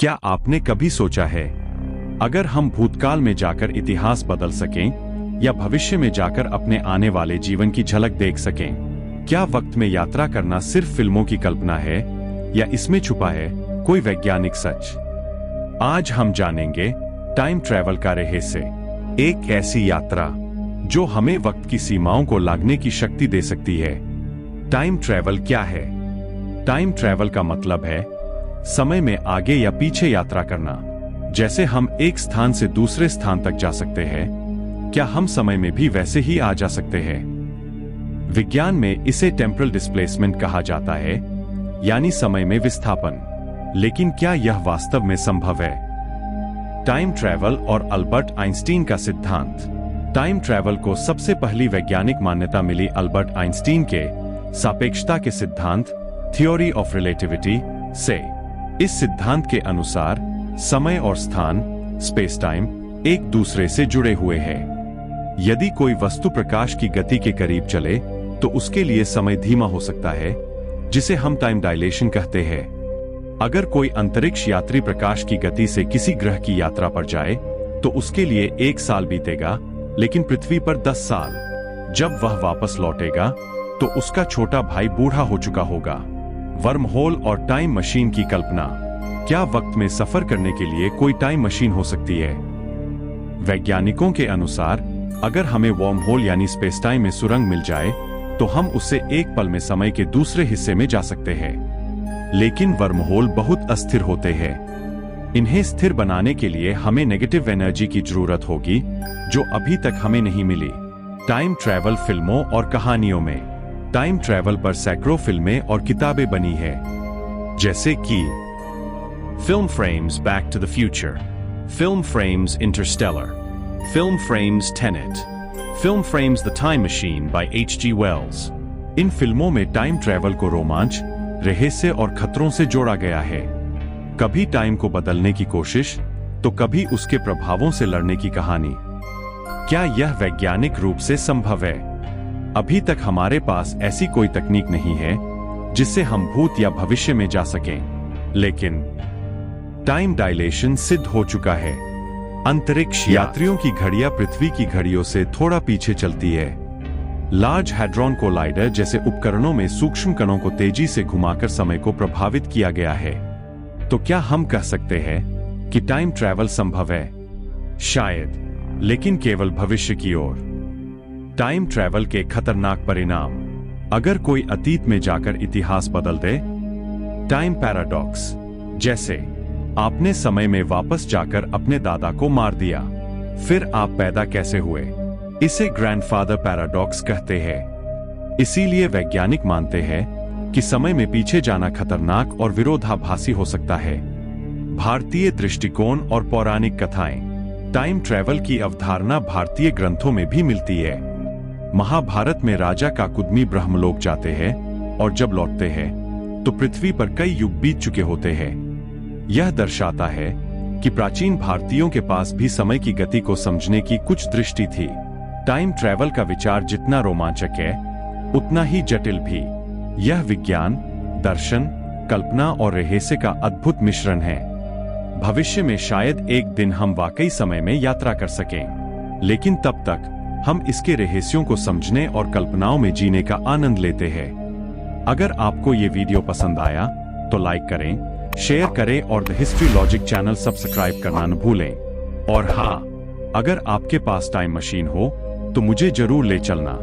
क्या आपने कभी सोचा है, अगर हम भूतकाल में जाकर इतिहास बदल सकें या भविष्य में जाकर अपने आने वाले जीवन की झलक देख सकें, क्या वक्त में यात्रा करना सिर्फ फिल्मों की कल्पना है या इसमें छुपा है कोई वैज्ञानिक सच? आज हम जानेंगे टाइम ट्रैवल का रहस्य, एक ऐसी यात्रा जो हमें वक्त की सीमाओं को लांघने की शक्ति दे सकती है। टाइम ट्रैवल क्या है? टाइम ट्रैवल का मतलब है समय में आगे या पीछे यात्रा करना। जैसे हम एक स्थान से दूसरे स्थान तक जा सकते हैं, क्या हम समय में भी वैसे ही आ जा सकते हैं? विज्ञान में इसे टेम्परल डिस्प्लेसमेंट कहा जाता है, यानी समय में विस्थापन। लेकिन क्या यह वास्तव में संभव है? टाइम ट्रैवल और अल्बर्ट आइंस्टीन का सिद्धांत। टाइम ट्रैवल को सबसे पहली वैज्ञानिक मान्यता मिली अल्बर्ट आइंस्टीन के सापेक्षता के सिद्धांत, थ्योरी ऑफ रिलेटिविटी से। इस सिद्धांत के अनुसार समय और स्थान, स्पेस टाइम, एक दूसरे से जुड़े हुए हैं। यदि कोई वस्तु प्रकाश की गति के करीब चले तो उसके लिए समय धीमा हो सकता है, जिसे हम टाइम डायलेशन कहते हैं। अगर कोई अंतरिक्ष यात्री प्रकाश की गति से किसी ग्रह की यात्रा पर जाए तो उसके लिए 1 साल बीतेगा, लेकिन पृथ्वी पर 10 साल। जब वह वापस लौटेगा तो उसका छोटा भाई बूढ़ा हो चुका होगा। वर्म होल और टाइम मशीन की कल्पना। क्या वक्त में सफर करने के लिए कोई टाइम मशीन हो सकती है? वैज्ञानिकों के अनुसार अगर हमें वर्म होल यानी स्पेस टाइम में सुरंग मिल जाए तो हम उससे एक पल में समय के दूसरे हिस्से में जा सकते हैं। लेकिन वर्म होल बहुत अस्थिर होते हैं। इन्हें स्थिर बनाने के लिए हमें नेगेटिव एनर्जी की जरूरत होगी, जो अभी तक हमें नहीं मिली। टाइम ट्रैवल फिल्मों और कहानियों में। टाइम ट्रैवल पर सैकड़ों फिल्में और किताबें बनी है, जैसे कि film frames back to the future, film frames Interstellar, film frames Tenet, film frames the time machine by H.G. Wells. इन फिल्मों में टाइम ट्रैवल को रोमांच, रहस्य और खतरों से जोड़ा गया है। कभी टाइम को बदलने की कोशिश तो कभी उसके प्रभावों से लड़ने की कहानी। क्या यह वैज्ञानिक रूप से संभव है? अभी तक हमारे पास ऐसी कोई तकनीक नहीं है जिससे हम भूत या भविष्य में जा सकें, लेकिन टाइम डायलेशन सिद्ध हो चुका है। अंतरिक्ष यात्रियों की घड़ियां पृथ्वी की घड़ियों से थोड़ा पीछे चलती है। लार्ज हैड्रॉन कोलाइडर जैसे उपकरणों में सूक्ष्म कणों को तेजी से घुमाकर समय को प्रभावित किया गया है। तो क्या हम कह सकते हैं कि टाइम ट्रैवल संभव है? शायद, लेकिन केवल भविष्य की ओर। टाइम ट्रैवल के खतरनाक परिणाम। अगर कोई अतीत में जाकर इतिहास बदल दे। टाइम पैराडॉक्स, जैसे आपने समय में वापस जाकर अपने दादा को मार दिया, फिर आप पैदा कैसे हुए? इसे ग्रैंडफादर पैराडॉक्स कहते हैं। इसीलिए वैज्ञानिक मानते हैं कि समय में पीछे जाना खतरनाक और विरोधाभासी हो सकता है। भारतीय दृष्टिकोण और पौराणिक कथाएं। टाइम ट्रैवल की अवधारणा भारतीय ग्रंथों में भी मिलती है। महाभारत में राजा काकुदमी ब्रह्मलोक जाते हैं और जब लौटते हैं तो पृथ्वी पर कई युग बीत चुके होते हैं। यह दर्शाता है कि प्राचीन भारतीयों के पास भी समय की गति को समझने की कुछ दृष्टि थी। टाइम ट्रैवल का विचार जितना रोमांचक है, उतना ही जटिल भी। यह विज्ञान, दर्शन, कल्पना और रहस्य का अद्भुत मिश्रण है। भविष्य में शायद एक दिन हम वाकई समय में यात्रा कर सकें, लेकिन तब तक हम इसके रहस्यों को समझने और कल्पनाओं में जीने का आनंद लेते हैं। अगर आपको ये वीडियो पसंद आया तो लाइक करें, शेयर करें और the history logic channel subscribe करना न भूलें। और हाँ, अगर आपके पास टाइम मशीन हो तो मुझे जरूर ले चलना।